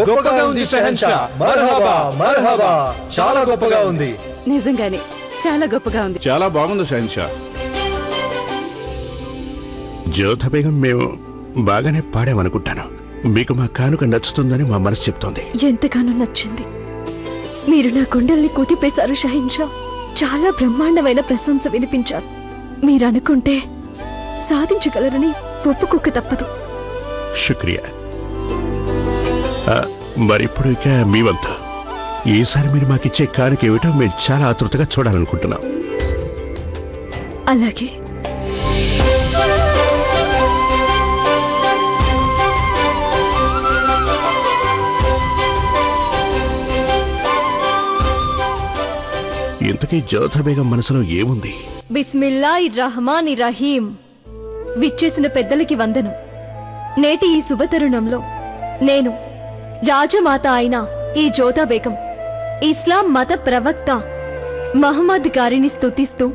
గొప్పగా ఉంది షహన్షా. మర్హబా మర్హబా, చాలా గొప్పగా ఉంది. నిజంగానే చాలా గొప్పగా ఉంది. చాలా బాగుంది షహన్షా. జ్యోత బేగం, మేము బాగానే పాడామనుకుంటాను. మీకు మా కానుక నచ్చుతుందని మా మనసు చెప్తోంది. ఎంతగానో నచ్చింది. మీరు నా గుండెల్ని కుదిపేశారు షహన్షా. చాలా బ్రహ్మాండమైన ప్రశంస వినిపించారు. మీరు అనుకుంటే సాధించగలరని ఒప్పుకోక తప్పదు. శుక్రియా. మరిప్పుడు ఇక మీ వంతు. ఈసారి మీరు మాకిచ్చే కానుక ఏమిటో మేము చాలా ఆతృతగా చూడాలనుకుంటున్నాం. అలాగే. ఇంతకీ జ్యోత బేగం మనసులో ఏముంది? బిస్మిల్లాహిర్ రహమానిర్ రహీం. విచ్చేసిన పెద్దలకి వందనం. నేటి ఈ శుభతరుణంలో నేను రాజమాత అయిన ఈ జ్యోతా బేగం ఇస్లాం మత ప్రవక్త మహమ్మద్ గారిని స్తుతిస్తూ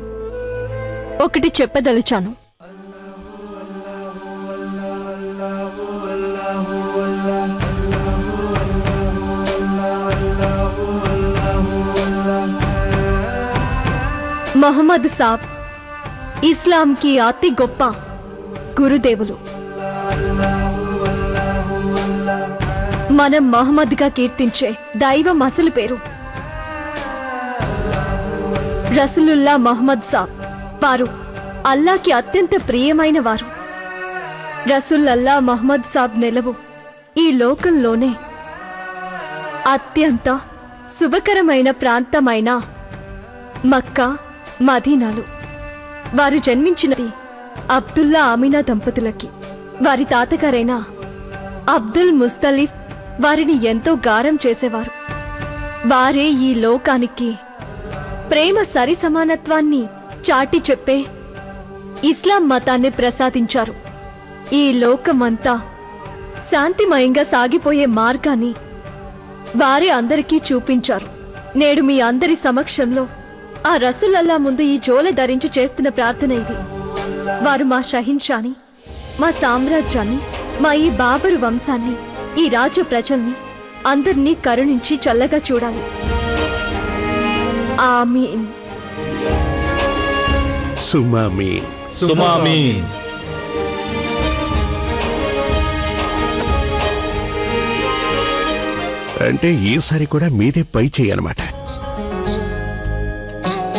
ఒకటి చెప్పదలిచాను. మహమ్మద్ సాబ్ ఇస్లాం కి అతి గొప్ప గురుదేవులు. మనం మహమ్మద్ గా కీర్తించే దైవం అసలు పేరు రసూలుల్లా మహమ్మద్ సాబ్. వారు అల్లాకి అత్యంత ప్రియమైన వారు. రసూలుల్లా మహమ్మద్ సాబ్ నెలవు ఈ లోకంలోనే అత్యంత శుభకరమైన ప్రాంతమైన మక్కా మదీనాలు. వారు జన్మించినది అబ్దుల్లా ఆమినా దంపతులకి. వారి తాతగారైన అబ్దుల్ ముస్తలిఫ్ వారిని ఎంతో గారం చేసేవారు. వారే ఈ లోకానికి ప్రేమ సరి సమానత్వాన్ని చాటి చెప్పే ఇస్లాం మతాన్ని ప్రసాదించారు. ఈ లోకమంతా శాంతిమయంగా సాగిపోయే మార్గాన్ని వారే అందరికీ చూపించారు. నేడు మీ అందరి సమక్షంలో ఆ రసూలల్లా ముందు ఈ జోలె ధరించి చేస్తున్న ప్రార్థన ఇది. వారు మా షహిన్షాని, మా సామ్రాజ్యాన్ని, మా ఈ బాబరు వంశాన్ని, ఈ రాజ ప్రజల్ని అందర్నీ కరుణించి చల్లగా చూడాలి. ఆమీన్. సుమామీన్. సుమామీన్. అంటే ఈసారి కూడా మీదే పై చేయనమాట.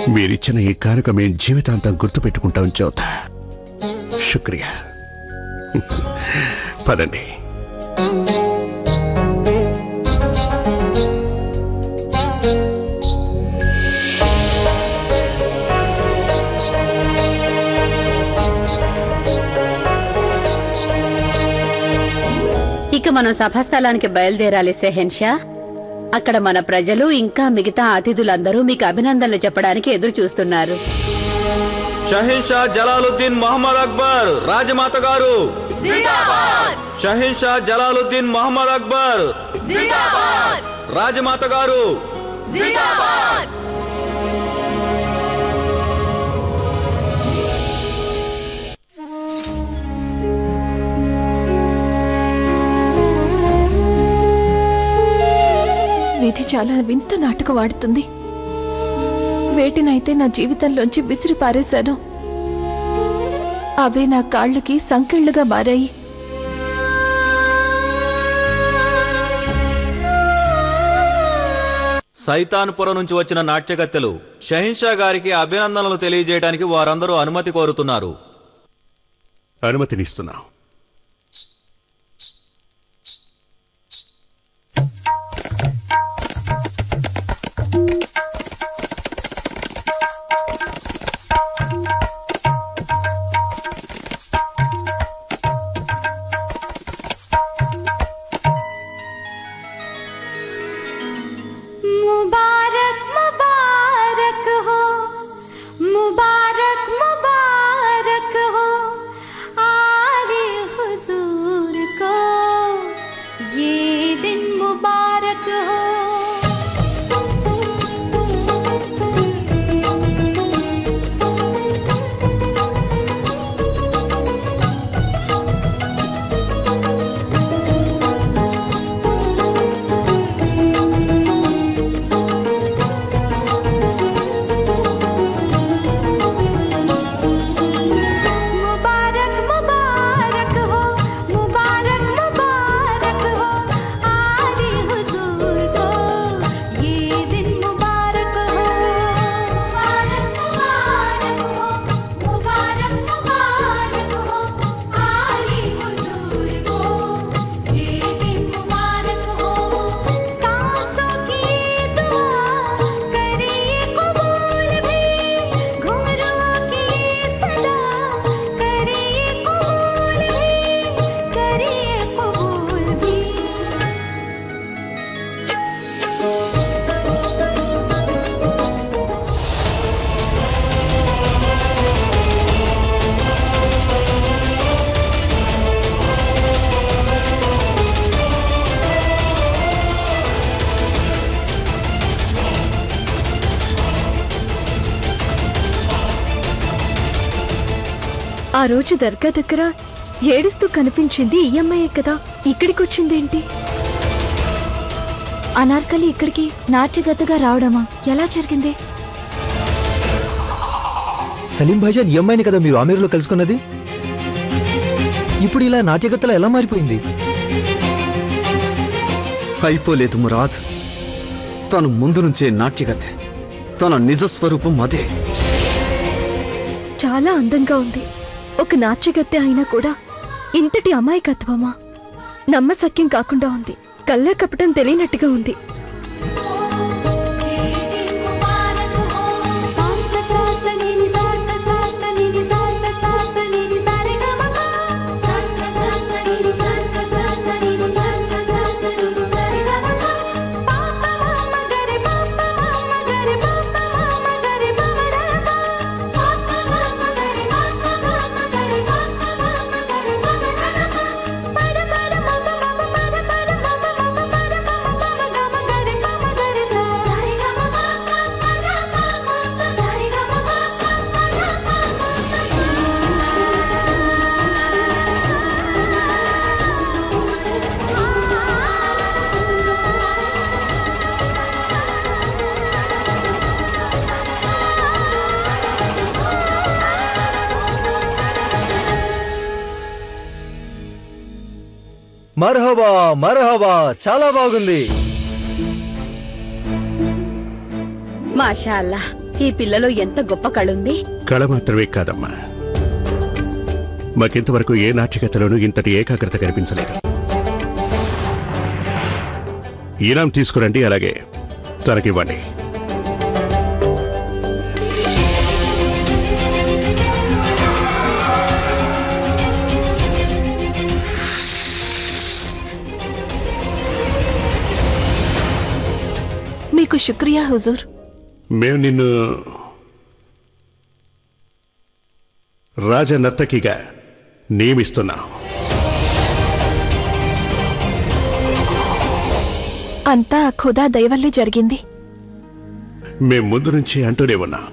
మీరిచ్చిన ఈ కానుక మేం జీవితాంతం గుర్తుపెట్టుకుంటాం జ్యోత. శుక్రియా. పదండి. ఇక మనం సభాస్థలానికి బయలుదేరాలి షహన్షా. అక్కడ మన ప్రజలు ఇంకా మిగతా అతిథులందరూ మీకు అభినందనలు చెప్పడానికి ఎదురు చూస్తున్నారు. షహీన్షా జలాలుద్దీన్ మహమ్మద్ అక్బర్ రాజమాత గారు. షహీన్షా జలాలుద్దీన్ మహమ్మద్ అక్బర్ రాజమాత గారు. విధి చాలా వింత నాటకం ఆడుతుంది. వేటినైతే నా జీవితంలోంచి విసిరి పారేశాను, అవే నా కాళ్ళకి సంకెళ్లుగా మారాయి. సైతాన్పురం నుంచి వచ్చిన నాట్యగత్తెలు షహీన్షా గారికి అభినందనలు తెలియజేయడానికి వారందరూ అనుమతి కోరుతున్నారు. అనుమతినిస్తున్నాం. ఆ రోజు దర్గా దగ్గర ఏడుస్తూ కనిపించింది ఈ అమ్మాయే కదా, ఇక్కడికి వచ్చిందేంటి? అనార్కలి ఇక్కడికి నాట్యగతగా రావడమా? ఎలా జరిగింది? సలీం భాయ్జాన్, ఈ అమ్మాయిని కదా మీరు ఆమీర్లో కలుసుకున్నది? ఇప్పుడు ఇలా నాట్యగత్తలా ఎలా మారిపోయింది? అయిపోలేదు మురాద్. తను ముందు నుంచే నాట్యగత్తె. తన నిజ స్వరూపం అదే. చాలా అందంగా ఉంది. ఒక నాట్యగత్తె అయినా కూడా ఇంతటి అమాయకత్వమా? నమ్మశక్యం కాకుండా ఉంది. కల్లా కపటం తెలియనట్టుగా ఉంది. మర్హబా మర్హబా, చాలా బాగుంది. మాషా అల్లా, ఈ పిల్లలో ఎంత గొప్ప కళుంది. కళ మాత్రమే కాదమ్మా, మాకింతవరకు ఏ నాట్యగతలోనూ ఇంతటి ఏకాగ్రత కనిపించలేదు. ఈనాం తీసుకురండి, అలాగే తనకివ్వండి. మీకు శుక్రియా హుజూర్. మేము నిన్ను రాజ నర్తకిగా నియమిస్తున్నాం. అంతా ఖుదా దయవల్లే జరిగింది. మేం ముందు నుంచి అంటూనే ఉన్నాం,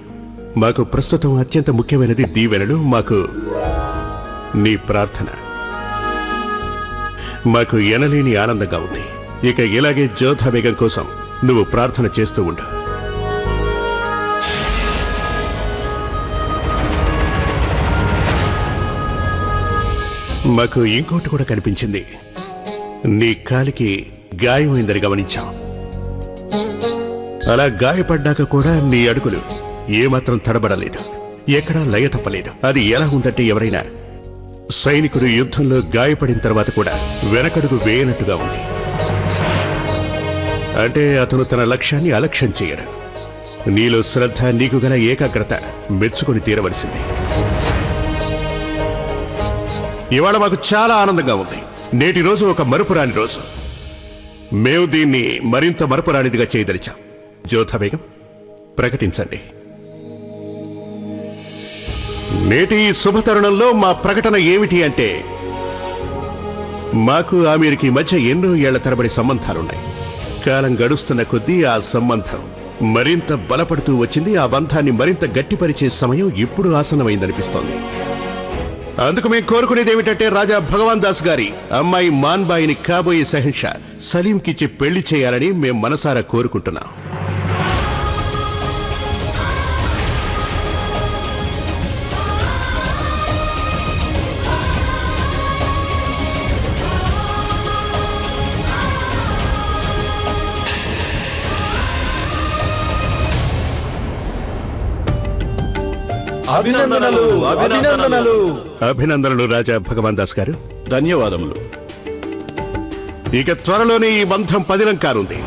మాకు ప్రస్తుతం అత్యంత ముఖ్యమైనది దీవెనలు, మాకు నీ ప్రార్థన. మాకు ఎనలేని ఆనందంగా ఉంది. ఇక ఇలాగే జోధా బేగం కోసం నువ్వు ప్రార్థన చేస్తూ ఉండు. మాకు ఇంకోటి కూడా కనిపించింది. నీ కాలికి గాయమైందని గమనించాం. అలా గాయపడ్డాక కూడా నీ అడుగులు ఏమాత్రం తడబడలేదు, ఎక్కడా లయ తప్పలేదు. అది ఎలా ఉందంటే, ఎవరైనా సైనికుడు యుద్ధంలో గాయపడిన తర్వాత కూడా వెనకడుగు వేయనట్టుగా ఉంది. అంటే అతను తన లక్ష్యాన్ని అలక్ష్యం చేయడు. నీలో శ్రద్ధ, నీకు గల ఏకాగ్రత మెచ్చుకొని తీరవలసింది. ఇవాళ మాకు చాలా ఆనందంగా ఉంది. నేటి రోజు ఒక మరుపురాని రోజు. మేము దీన్ని మరింత మరుపురానిదిగా చేయదలిచాం. జోధా బేగం, ప్రకటించండి. నేటి ఈ శుభతరుణంలో మా ప్రకటన ఏమిటి అంటే, మాకు ఆమెకి మధ్య ఎన్నో ఏళ్ల తరబడి సంబంధాలున్నాయి. కాలం గడుస్తున్న కొద్దీ ఆ సంబంధం మరింత బలపడుతూ వచ్చింది. ఆ బంధాన్ని మరింత గట్టిపరిచే సమయం ఇప్పుడు ఆసన్నమైందనిపిస్తోంది. అందుకు మేము కోరుకునేది ఏమిటంటే, రాజా భగవాన్ దాస్ గారి అమ్మాయి మాన్బాయిని కాబోయే షహన్షా సలీంకిచ్చి పెళ్లి చేయాలని మేము మనసారా కోరుకుంటున్నాం. అభినందనలు అభినందనలు అభినందనలు రాజా భగవాన్ దాస్ గారు. ధన్యవాదములు. ఇక త్వరలోనే ఈ బంధం పదిలం కానుంది.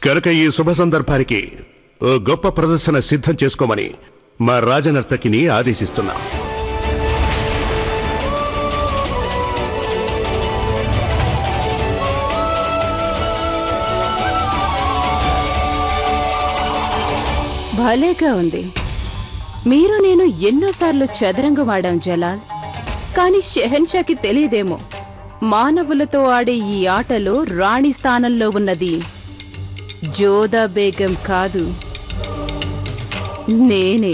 కనుక ఈ శుభ సందర్భానికి ఓ గొప్ప ప్రదర్శన సిద్ధం చేసుకోమని మా రాజనర్తకిని ఆదేశిస్తున్నాం. భలేగా ఉంది. మీరు నేను ఎన్నోసార్లు చదరంగం ఆడాం జలాల్, కానీ షెహన్షాకి తెలియదేమో, మానవులతో ఆడే ఈ ఆటలో రాణి స్థానంలో ఉన్నది జోధా బేగం కాదు, నేనే.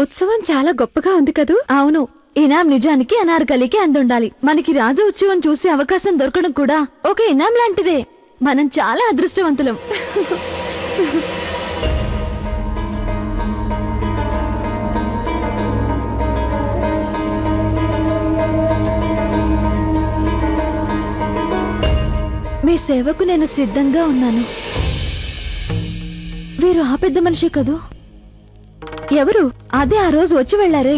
ఉత్సవం చాలా గొప్పగా ఉంది కదూ? అవును, ఇనాం నిజానికి అనార్కలికి అందుండాలి. మనకి రాజు ఉత్సవం చూసే అవకాశం దొరకడం కూడా ఒక ఇనాం లాంటిదే. మనం చాలా అదృష్టవంతులం. మీ సేవకు నేను సిద్ధంగా ఉన్నాను. వీరు ఆ పెద్ద మనిషి కదూ? ఎవరు? అదే ఆ రోజు వచ్చి వెళ్లారే.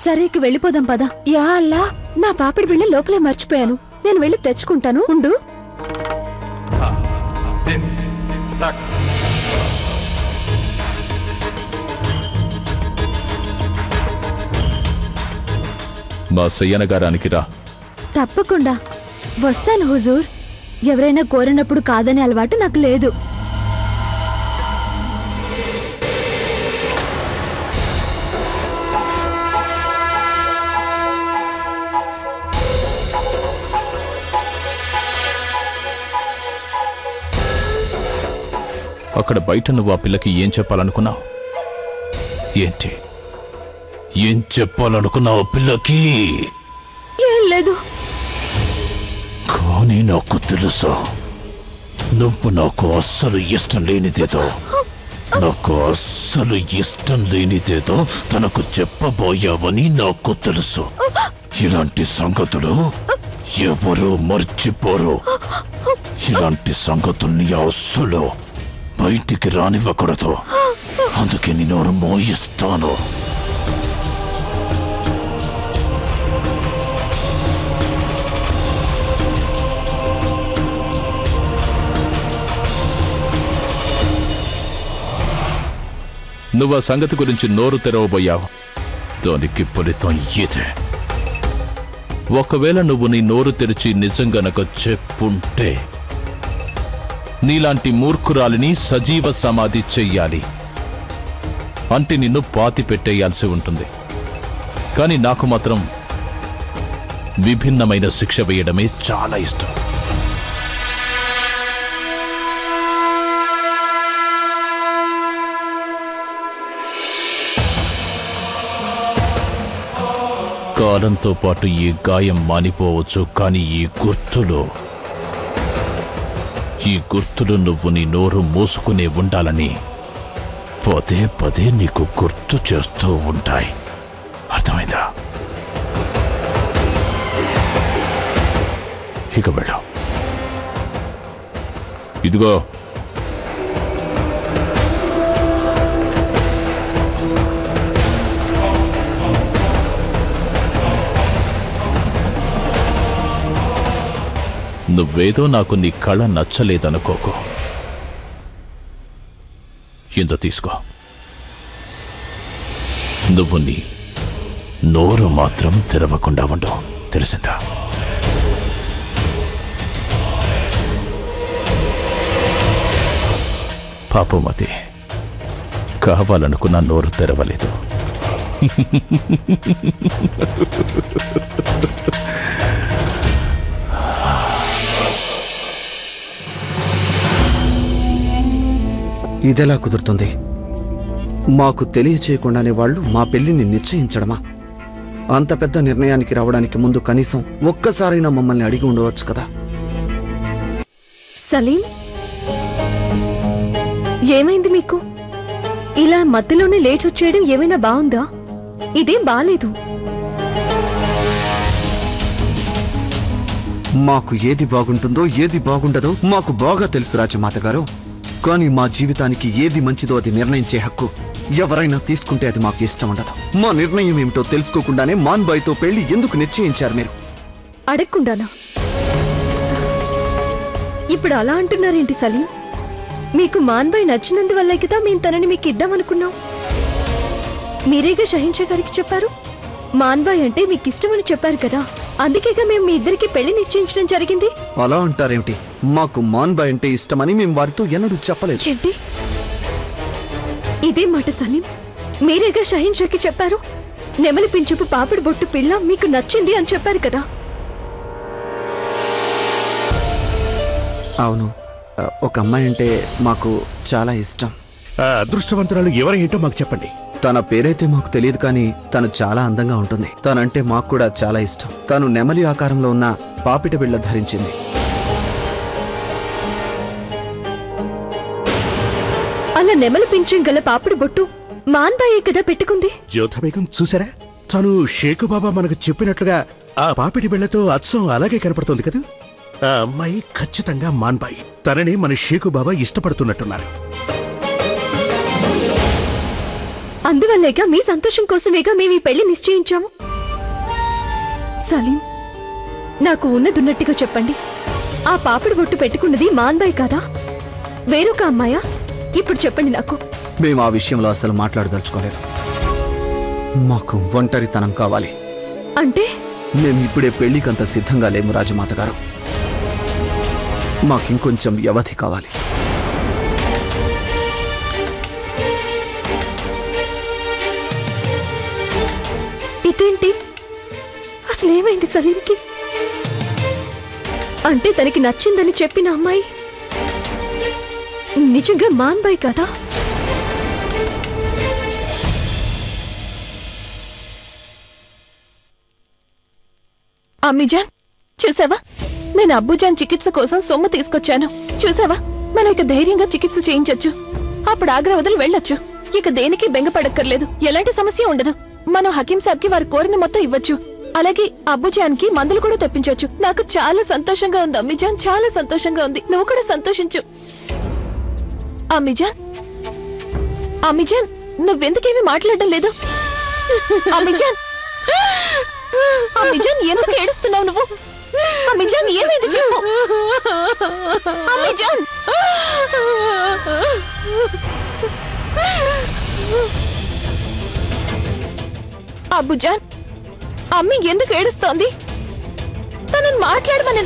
సరే, ఇక వెళ్ళిపోదాం పద. యా అల్లా, నా పాపిడి బిళ్ళ లోపలే మర్చిపోయాను. నేను వెళ్ళి తెచ్చుకుంటాను, ఉండు. మా సయ్యనగారానికి రా. తప్పకుండా వస్తాను హుజూర్. ఎవరైనా కోరినప్పుడు కాదనే అలవాటు నాకు లేదు. అక్కడ బయట నువ్వు ఆ పిల్లకి ఏం చెప్పాలనుకున్నావు? ఏంటి ఏం చెప్పాలనుకున్నావు పిల్లకి? ఏం లేదు. కానీ నాకు తెలుసు, నువ్వు నాకు అస్సలు ఇష్టం లేనిదేదో, నాకు అస్సలు ఇష్టం లేనిదేదో తనకు చెప్పబోయావని నాకు తెలుసు. ఇలాంటి సంగతులు ఎవరు మర్చిపోరు. ఇలాంటి సంగతుల్ని అస్సలు బయటికి రానివ్వకూడదు. అందుకే నేను మోయిస్తాను. నువ్వు ఆ సంగతి గురించి నోరు తెరవబోయావు. దానికి ఫలితం ఇదే. ఒకవేళ నువ్వు నీ నోరు తెరిచి నిజంగనక చెప్పుంటే నీలాంటి మూర్ఖురాలిని సజీవ సమాధి చెయ్యాలి. అంటే నిన్ను పాతి పెట్టేయాల్సి ఉంటుంది. కానీ నాకు మాత్రం విభిన్నమైన శిక్ష వేయడమే చాలా ఇష్టం. కాలంతో పాటు ఈ గాయం మానిపోవచ్చు, కానీ ఈ గుర్తులు నువ్వు నీ నోరు మూసుకునే ఉండాలని పదే పదే నీకు గుర్తు చేస్తూ ఉంటాయి. అర్థమైందా? ఇక వెళ్ళు. ఇదిగో, నువ్వేదో నాకు నీ కళ నచ్చలేదనుకోకు. ఇంత తీసుకో. నువ్వు నీ నోరు మాత్రం తెరవకుండా ఉండు, తెలిసిందా? పాపమతి, కావాలనుకున్న నోరు తెరవలేదు. ఇదెలా కుదురుతుంది? మాకు తెలియచేయకుండానే వాళ్ళు మా పెళ్లిని నిశ్చయించడమా? అంత పెద్ద నిర్ణయానికి రావడానికి ముందు కనీసం ఒక్కసారైనా మమ్మల్ని అడిగి ఉండవచ్చు కదా. సలీం, ఏమైంది మీకు? ఇలా మధ్యలోనే లేచొచ్చేయడం ఏమైనా బాగుందా? ఇదేం బాలేదు. మాకు ఏది బాగుంటుందో ఏది బాగుండదో మాకు బాగా తెలుసు రాజమాత గారు. కానీ మా జీవితానికి ఏది మంచిదో అది నిర్ణయించే హక్కు ఎవరైనా తీసుకుంటే అది మాకు ఇష్టం ఉండదు. మా నిర్ణయం ఏమిటో తెలుసుకోకుండానే మాన్బాయ్తో పెళ్లి ఎందుకు నిశ్చయించారు మీరు? అడగకుండానా? ఇప్పుడు అలా అంటున్నారేంటి సలీం? మీకు మాన్బాయ్ నచ్చినందువల్లే కదా మేము తనని మీకు ఇద్దామనుకున్నాం. మీరేగా షహిన్షా గారికి చెప్పారు. మాన్బాయ్ అంటే మీకు ఇష్టమని చెప్పారు కదా, అందుకేగా మేము మీ ఇద్దరికి పెళ్లి నిశ్చయించడం జరిగింది. అలా అంటారేమిటి? మాకు మాన్బాయ్ అంటే ఇష్టమని మేము వారితో ఎన్నడూ చెప్పలేదు. ఏంటి? ఇదే మాట సలీం, మీరేగా షహీన్షాకి చెప్పారు. నెమలి పింఛపు పాపిడి బొట్టు పిల్ల మీకు నచ్చింది అని చెప్పారు కదా. అవును, ఒక అమ్మాయి అంటే మాకు చాలా ఇష్టం. ఆ అదృష్టవంతురాలు ఎవరేంటో మాకు చెప్పండి. తన పేరైతే మాకు తెలియదు, కానీ తను చాలా అందంగా ఉంటుంది. తనంటే మాకు కూడా చాలా ఇష్టం. తను నెమలి ఆకారంలో ఉన్న పాపిట బిళ్ళ ధరించింది. అలా నెమలి పింఛం గల పాపిడి బొట్టు మాన్బాయే కదా పెట్టుకుంది. జ్యోతి బేగం చూసారా, తను షేకు బాబా మనకు చెప్పినట్లుగా ఆ పాపిటి బిళ్ళతో అచ్చం అలాగే కనపడుతుంది కదా. ఆ అమ్మాయి ఖచ్చితంగా మాన్బాయి. తనని మన షేకు బాబా ఇష్టపడుతున్నట్టున్నారు. అందువల్లేగా మీ సంతోషం కోసమేగా మేము ఈ పెళ్లి నిశ్చయించాము. సలీం, నాకు ఉన్నదున్నట్టుగా చెప్పండి, ఆ పాపిడి బొట్టు పెట్టుకున్నది మాన్బాయి కాదా, వేరొక అమ్మాయా? ఇప్పుడు చెప్పండి నాకు. మేము ఆ విషయంలో అసలు మాట్లాడదలుచుకోలేదు. మాకు ఒంటరితనం కావాలి. అంటే మేము ఇప్పుడే పెళ్లికంత సిద్ధంగా లేము రాజమాత గారు. మాకింకొంచెం వ్యవధి కావాలి. ఇదేంటి, అసలేమైంది సలీంకి? అంటే తనకి నచ్చిందని చెప్పిన అమ్మాయి నిజంగా మాన్బాయి కదా? అమ్మిజాన్, చూసావా, నేను అబ్బుజాన్ చికిత్స కోసం సొమ్ము తీసుకొచ్చాను. చూసావా, మనం ఇక ధైర్యంగా చికిత్స చేయించొచ్చు. అప్పుడు ఆగ్రా వదిలి వెళ్ళొచ్చు. ఇక దేనికి బెంగపడక్కర్లేదు. ఎలాంటి సమస్య ఉండదు. మనం హకీం సాబ్ కి వారి కోరిన మొత్తం ఇవ్వచ్చు. అలాగే అబ్బుజాన్ కి మందులు కూడా తెప్పించవచ్చు. నాకు చాలా సంతోషంగా ఉంది అమ్మిజాన్, చాలా సంతోషంగా ఉంది. నువ్వు కూడా సంతోషించు. అమ్మిజాన్, అమ్మిజాన్, నువ్వెందుకేమీ మాట్లాడడం లేదు? అమ్మిజాన్, అమ్మిజాన్, ఎందుకు ఏడుస్తున్నావు నువ్వు? అమ్మిజాన్, ఏమైంది చెప్పు. అమ్మిజాన్, అబ్బుజాన్, అమ్మి ఎందుకు ఏడుస్తోంది? తనని మాట్లాడమని